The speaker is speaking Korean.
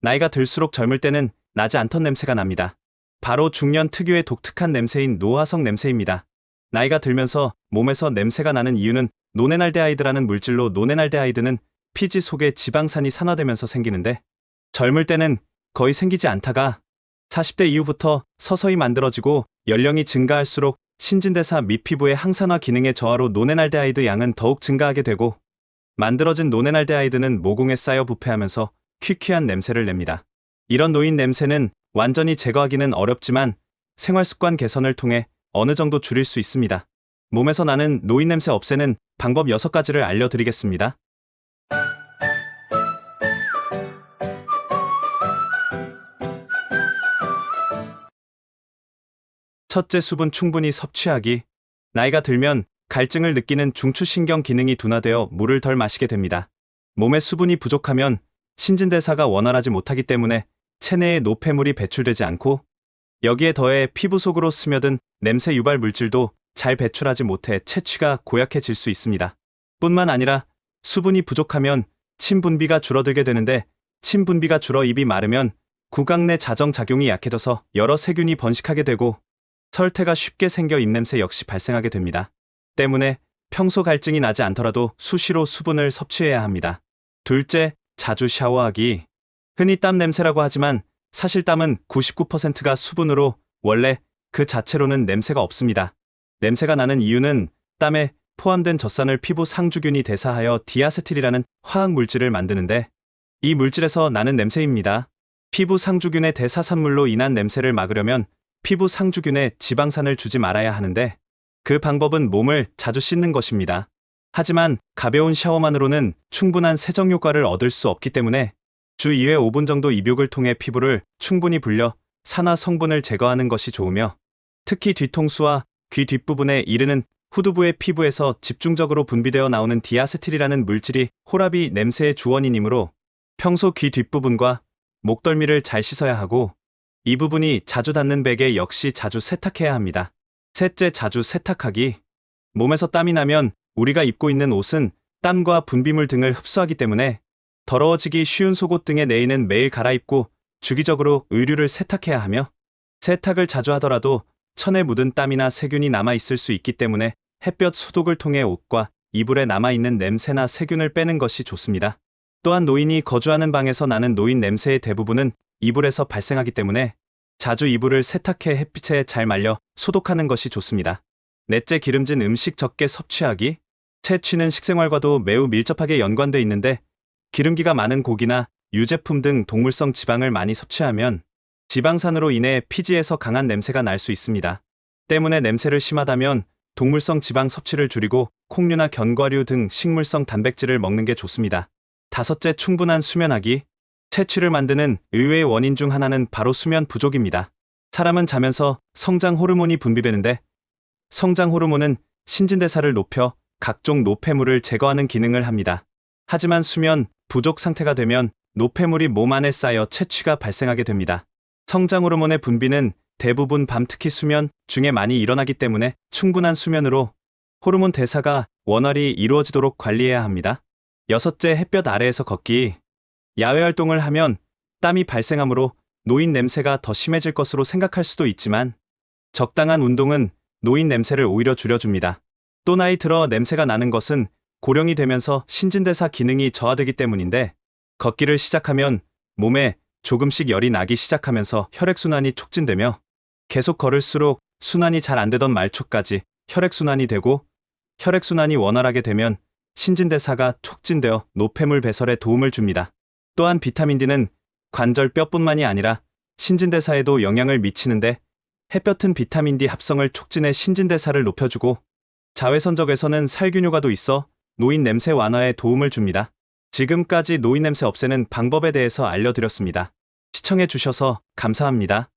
나이가 들수록 젊을 때는 나지 않던 냄새가 납니다. 바로 중년 특유의 독특한 냄새인 노화성 냄새입니다. 나이가 들면서 몸에서 냄새가 나는 이유는 노네날데하이드라는 물질로 노네날데하이드는 피지 속에 지방산이 산화되면서 생기는데 젊을 때는 거의 생기지 않다가 40대 이후부터 서서히 만들어지고 연령이 증가할수록 신진대사 및 피부의 항산화 기능의 저하로 노네날데하이드 양은 더욱 증가하게 되고 만들어진 노네날데하이드는 모공에 쌓여 부패하면서 퀴퀴한 냄새를 냅니다. 이런 노인 냄새는 완전히 제거하기는 어렵지만 생활습관 개선을 통해 어느 정도 줄일 수 있습니다. 몸에서 나는 노인 냄새 없애는 방법 6가지를 알려드리겠습니다. 첫째, 수분 충분히 섭취하기. 나이가 들면 갈증을 느끼는 중추신경 기능이 둔화되어 물을 덜 마시게 됩니다. 몸에 수분이 부족하면 신진대사가 원활하지 못하기 때문에 체내에 노폐물이 배출되지 않고 여기에 더해 피부 속으로 스며든 냄새 유발 물질도 잘 배출하지 못해 채취가 고약해질 수 있습니다. 뿐만 아니라 수분이 부족하면 침 분비가 줄어들게 되는데 침 분비가 줄어 입이 마르면 구강 내 자정작용이 약해져서 여러 세균이 번식하게 되고 설태가 쉽게 생겨 입냄새 역시 발생하게 됩니다. 때문에 평소 갈증이 나지 않더라도 수시로 수분을 섭취해야 합니다. 둘째, 자주 샤워하기. 흔히 땀 냄새라고 하지만 사실 땀은 99%가 수분으로 원래 그 자체로는 냄새가 없습니다. 냄새가 나는 이유는 땀에 포함된 젖산을 피부 상주균이 대사하여 디아세틸이라는 화학 물질을 만드는데 이 물질에서 나는 냄새입니다. 피부 상주균의 대사산물로 인한 냄새를 막으려면 피부 상주균에 지방산을 주지 말아야 하는데 그 방법은 몸을 자주 씻는 것입니다. 하지만 가벼운 샤워만으로는 충분한 세정 효과를 얻을 수 없기 때문에 주 2회 5분 정도 입욕을 통해 피부를 충분히 불려 산화 성분을 제거하는 것이 좋으며 특히 뒤통수와 귀 뒷부분에 이르는 후두부의 피부에서 집중적으로 분비되어 나오는 디아세틸이라는 물질이 호라비 냄새의 주원인이므로 평소 귀 뒷부분과 목덜미를 잘 씻어야 하고 이 부분이 자주 닿는 베개 역시 자주 세탁해야 합니다. 셋째, 자주 세탁하기. 몸에서 땀이 나면 우리가 입고 있는 옷은 땀과 분비물 등을 흡수하기 때문에 더러워지기 쉬운 속옷 등의 내의는 매일 갈아입고 주기적으로 의류를 세탁해야 하며 세탁을 자주 하더라도 천에 묻은 땀이나 세균이 남아있을 수 있기 때문에 햇볕 소독을 통해 옷과 이불에 남아있는 냄새나 세균을 빼는 것이 좋습니다. 또한 노인이 거주하는 방에서 나는 노인 냄새의 대부분은 이불에서 발생하기 때문에 자주 이불을 세탁해 햇빛에 잘 말려 소독하는 것이 좋습니다. 넷째, 기름진 음식 적게 섭취하기. 채취는 식생활과도 매우 밀접하게 연관돼 있는데 기름기가 많은 고기나 유제품 등 동물성 지방을 많이 섭취하면 지방산으로 인해 피지에서 강한 냄새가 날 수 있습니다. 때문에 냄새를 심하다면 동물성 지방 섭취를 줄이고 콩류나 견과류 등 식물성 단백질을 먹는 게 좋습니다. 다섯째, 충분한 수면하기. 채취를 만드는 의외의 원인 중 하나는 바로 수면 부족입니다. 사람은 자면서 성장 호르몬이 분비되는데 성장 호르몬은 신진대사를 높여 각종 노폐물을 제거하는 기능을 합니다. 하지만 수면 부족 상태가 되면 노폐물이 몸 안에 쌓여 채취가 발생하게 됩니다. 성장 호르몬의 분비는 대부분 밤 특히 수면 중에 많이 일어나기 때문에 충분한 수면으로 호르몬 대사가 원활히 이루어지도록 관리해야 합니다. 여섯째, 햇볕 아래에서 걷기. 야외 활동을 하면 땀이 발생하므로 노인 냄새가 더 심해질 것으로 생각할 수도 있지만 적당한 운동은 노인 냄새를 오히려 줄여줍니다. 또 나이 들어 냄새가 나는 것은 고령이 되면서 신진대사 기능이 저하되기 때문인데 걷기를 시작하면 몸에 조금씩 열이 나기 시작하면서 혈액순환이 촉진되며 계속 걸을수록 순환이 잘 안되던 말초까지 혈액순환이 되고 혈액순환이 원활하게 되면 신진대사가 촉진되어 노폐물 배설에 도움을 줍니다. 또한 비타민 D는 관절 뼈뿐만이 아니라 신진대사에도 영향을 미치는데 햇볕은 비타민 D 합성을 촉진해 신진대사를 높여주고 자외선적외선은 살균효과도 있어 노인 냄새 완화에 도움을 줍니다. 지금까지 노인 냄새 없애는 방법에 대해서 알려드렸습니다. 시청해주셔서 감사합니다.